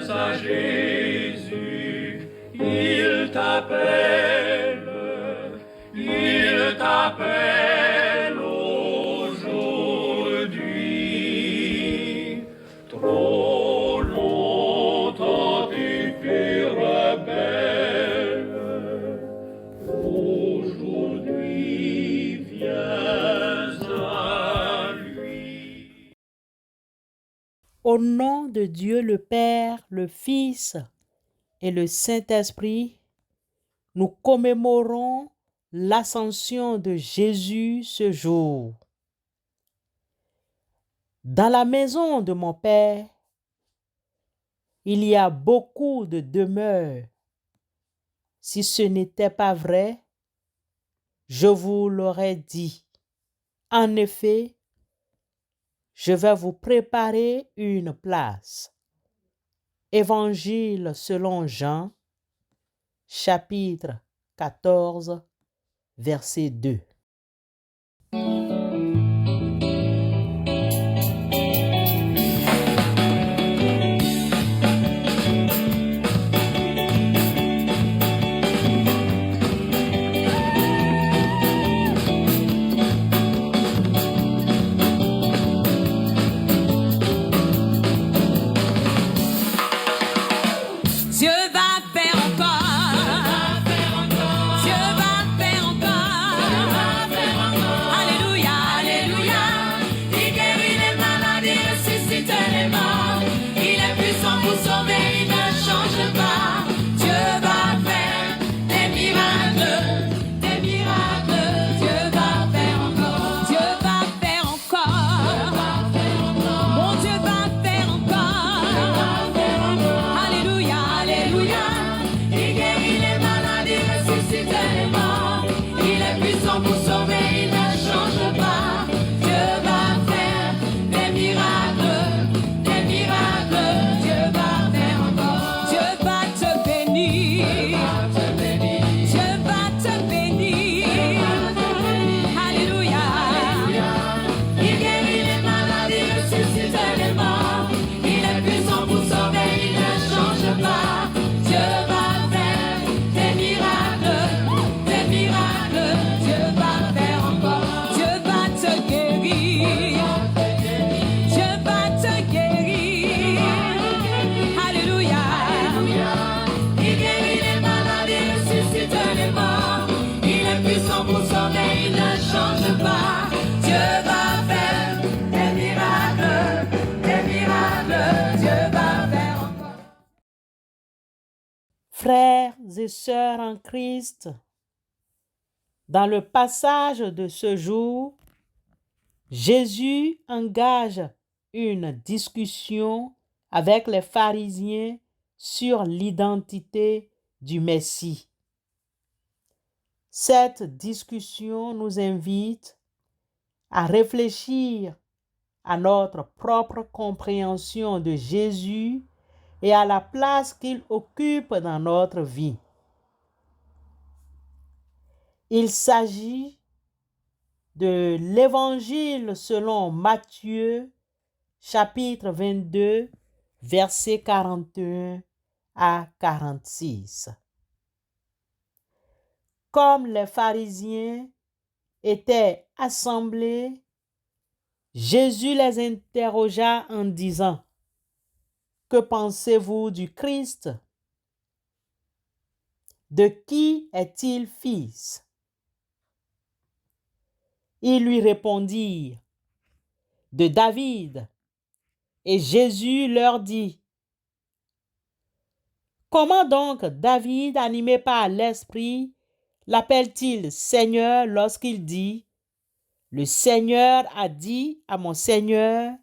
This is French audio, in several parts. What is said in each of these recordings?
à Jésus, il t'appelle aujourd'hui. Trop longtemps tu fus rebelle, aujourd'hui viens à lui. Au nom de Dieu le Père, le Fils et le Saint-Esprit, nous commémorons l'ascension de Jésus ce jour. Dans la maison de mon Père, il y a beaucoup de demeures. Si ce n'était pas vrai, je vous l'aurais dit. En effet, je vais vous préparer une place. Évangile selon Jean, chapitre 14, verset 2. Dieu va faire encore. Dieu va faire encore. Alléluia, alléluia. Il guérit les malades, il ressuscite les morts. Il est puissant pour sauver, il ne change pas. Dieu va faire des miracles, des miracles. Dieu va faire encore. Dieu va faire encore. Mon Dieu va faire encore. Alléluia, alléluia. Il guérit les malades, il ressuscite les morts. Il est puissant pour sauver, il ne change pas. Dieu va faire des miracles, des miracles. Dieu va faire encore. Dieu va te bénir. Dieu va te bénir. Alléluia. Il guérit les malades, il ressuscite les morts. Il est puissant pour sauver, il ne change pas. Dieu va faire des miracles, des miracles. Dieu va faire encore. Dieu va te guérir. Dieu va te guérir. Alléluia. Il guérit les malades, il ressuscite les morts. Il est puissant pour sauver, il ne change pas. Dieu va faire des miracles, des miracles. Dieu va faire encore. Frères et sœurs en Christ, dans le passage de ce jour, Jésus engage une discussion avec les pharisiens sur l'identité du Messie. Cette discussion nous invite à réfléchir à notre propre compréhension de Jésus et à la place qu'il occupe dans notre vie. Il s'agit de l'Évangile selon Matthieu, chapitre 22, versets 41 à 46. Comme les pharisiens étaient assemblés, Jésus les interrogea en disant: « Que pensez-vous du Christ? De qui est-il fils? » Ils lui répondirent: « De David. » Et Jésus leur dit: « Comment donc David, animé par l'Esprit, l'appelle-t-il Seigneur lorsqu'il dit: Le Seigneur a dit à mon Seigneur,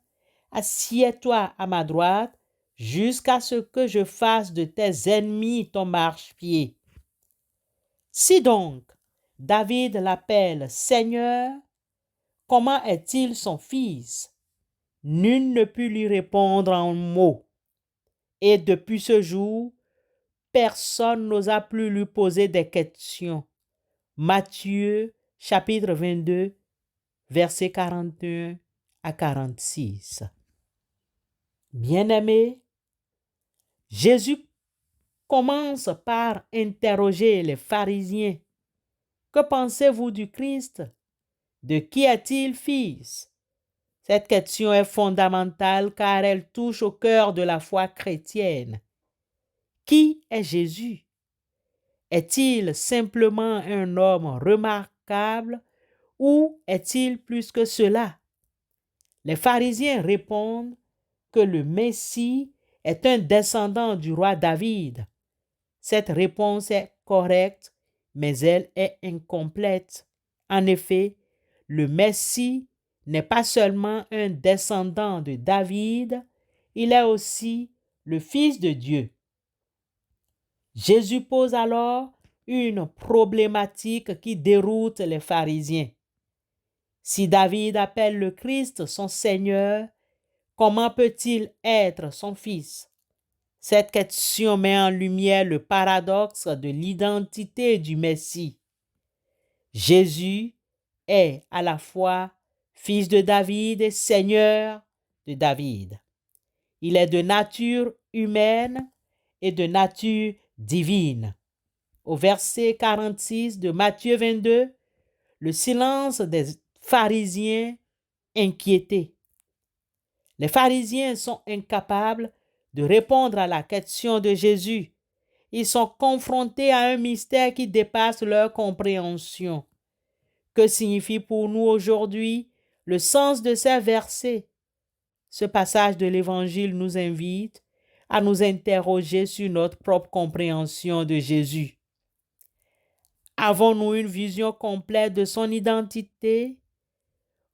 assieds-toi à ma droite, jusqu'à ce que je fasse de tes ennemis ton marchepied. Si donc David l'appelle Seigneur, comment est-il son fils? Nul ne put lui répondre en mots. Et depuis ce jour, personne n'osa plus lui poser des questions. Matthieu, chapitre 22, versets 41 à 46. Bien-aimés, Jésus commence par interroger les pharisiens. Que pensez-vous du Christ? De qui est-il fils? Cette question est fondamentale car elle touche au cœur de la foi chrétienne. Qui est Jésus? Est-il simplement un homme remarquable ou est-il plus que cela? Les pharisiens répondent que le Messie est un descendant du roi David. Cette réponse est correcte, mais elle est incomplète. En effet, le Messie n'est pas seulement un descendant de David, il est aussi le Fils de Dieu. Jésus pose alors une problématique qui déroute les pharisiens. Si David appelle le Christ son Seigneur, comment peut-il être son fils? Cette question met en lumière le paradoxe de l'identité du Messie. Jésus est à la fois fils de David et Seigneur de David. Il est de nature humaine et de nature divine. Au verset 46 de Matthieu 22, le silence des pharisiens inquiétés. Les pharisiens sont incapables de répondre à la question de Jésus. Ils sont confrontés à un mystère qui dépasse leur compréhension. Que signifie pour nous aujourd'hui le sens de ces versets? Ce passage de l'Évangile nous invite à nous interroger sur notre propre compréhension de Jésus. Avons-nous une vision complète de son identité?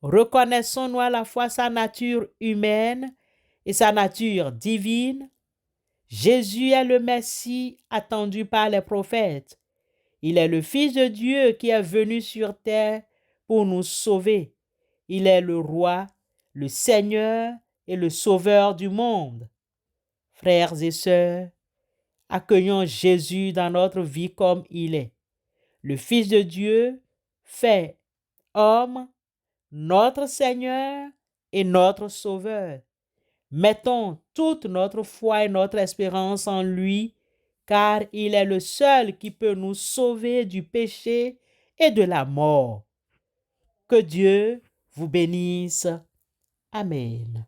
Reconnaissons-nous à la fois sa nature humaine et sa nature divine? Jésus est le Messie attendu par les prophètes. Il est le Fils de Dieu qui est venu sur terre pour nous sauver. Il est le Roi, le Seigneur et le Sauveur du monde. Frères et sœurs, accueillons Jésus dans notre vie comme il est. Le Fils de Dieu fait homme, notre Seigneur et notre Sauveur. Mettons toute notre foi et notre espérance en lui, car il est le seul qui peut nous sauver du péché et de la mort. Que Dieu vous bénisse. Amen.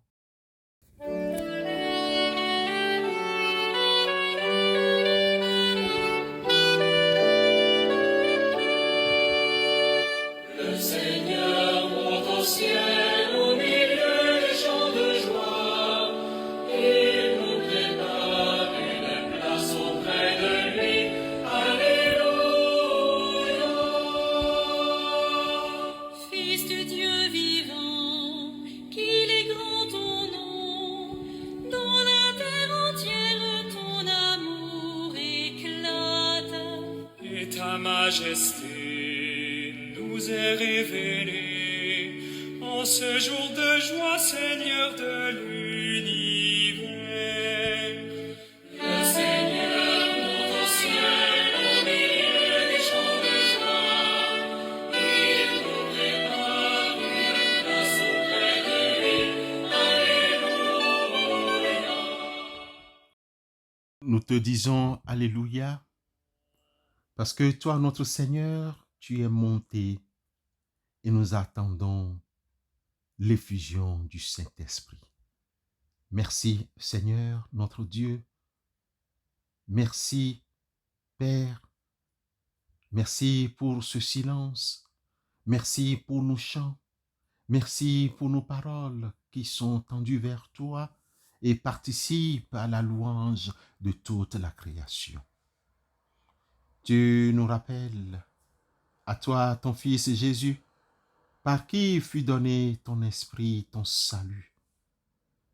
Le Seigneur monte au ciel au milieu des chants de joie. Il nous prépare une place auprès de lui. Alléluia. Fils du Dieu vivant, qu'il est grand ton nom, dans la terre entière ton amour éclate. Et ta majesté nous est révélée en ce jour de joie, Seigneur de l'univers. Le Seigneur monte au ciel au milieu des chants de joie. Il nous prépare une place auprès de lui. Alléluia. Nous te disons Alléluia, parce que toi, notre Seigneur, tu es monté et nous attendons l'effusion du Saint-Esprit. Merci, Seigneur, notre Dieu. Merci, Père. Merci pour ce silence. Merci pour nos chants. Merci pour nos paroles qui sont tendues vers toi et participent à la louange de toute la création. Tu nous rappelles, à toi, ton Fils Jésus, par qui fut donné ton esprit, ton salut.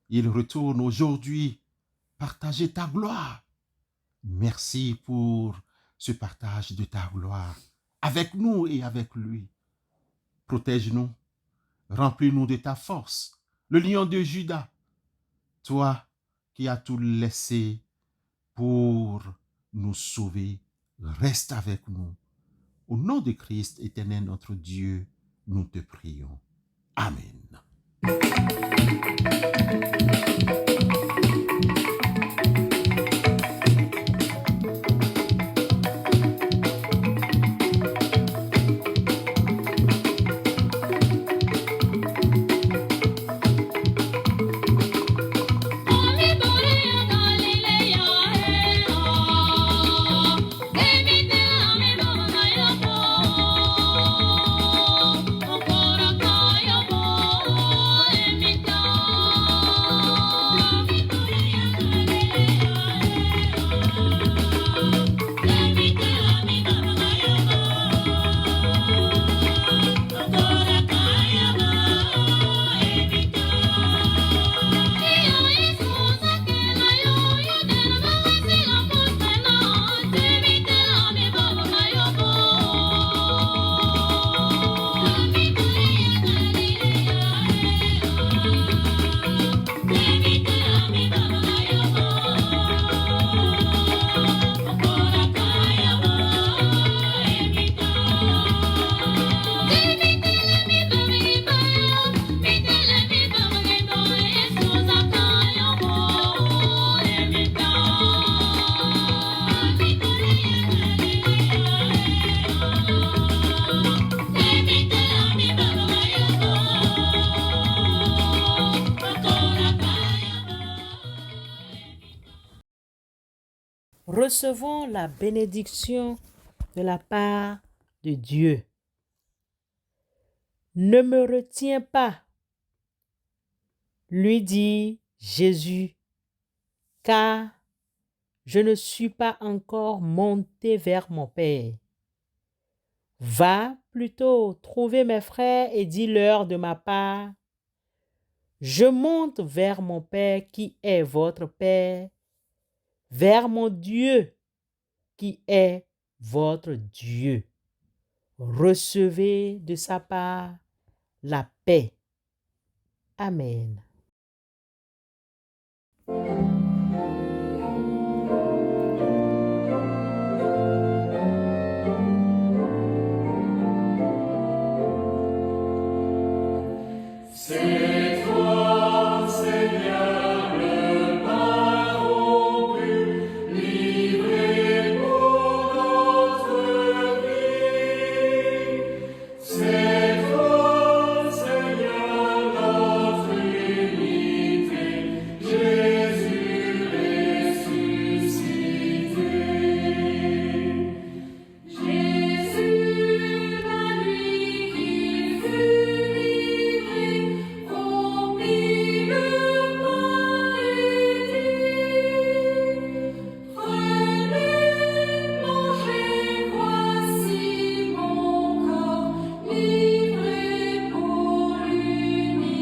Il retourne aujourd'hui partager ta gloire. Merci pour ce partage de ta gloire avec nous et avec lui. Protège-nous, remplis-nous de ta force, le lion de Juda, toi qui as tout laissé pour nous sauver, reste avec nous. Au nom de Christ, éternel notre Dieu, nous te prions. Amen. Recevons la bénédiction de la part de Dieu. Ne me retiens pas, lui dit Jésus, car je ne suis pas encore monté vers mon Père. Va plutôt trouver mes frères et dis-leur de ma part, je monte vers mon Père qui est votre Père, vers mon Dieu qui est votre Dieu. Recevez de sa part la paix. Amen. C'est toi, Seigneur, le pain rompu, livré pour notre vie. C'est toi, Seigneur, notre unité, Jésus ressuscité. Jésus, la nuit qui fut livré, rompit le pain et dit, prenez, mangez, voici mon corps, livré pour l'univers.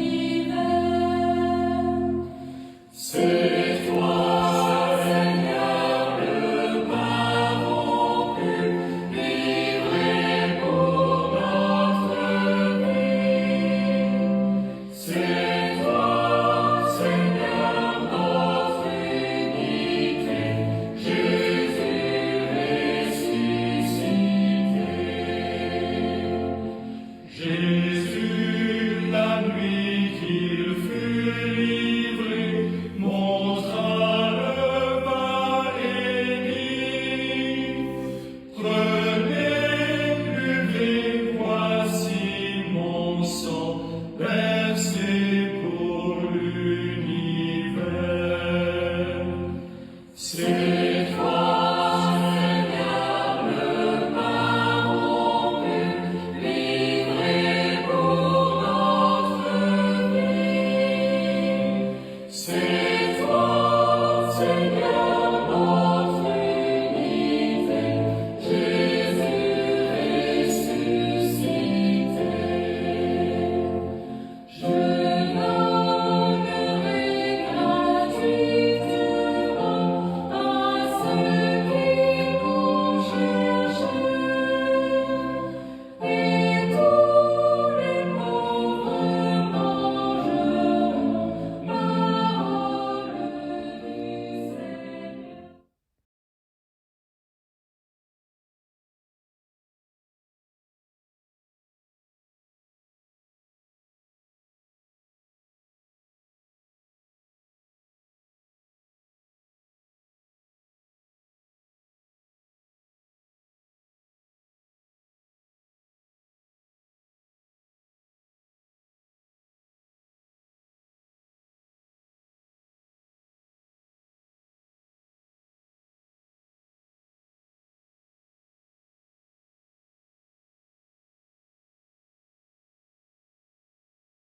C'est toi, Seigneur, le pain rompu, livré pour notre vie. C'est toi, Seigneur, notre unité, Jésus ressuscité. Jésus, la nuit qu'il fut livré, montra le pain et dit, prenez, buvez, voici mon sang, versé pour l'univers. C'est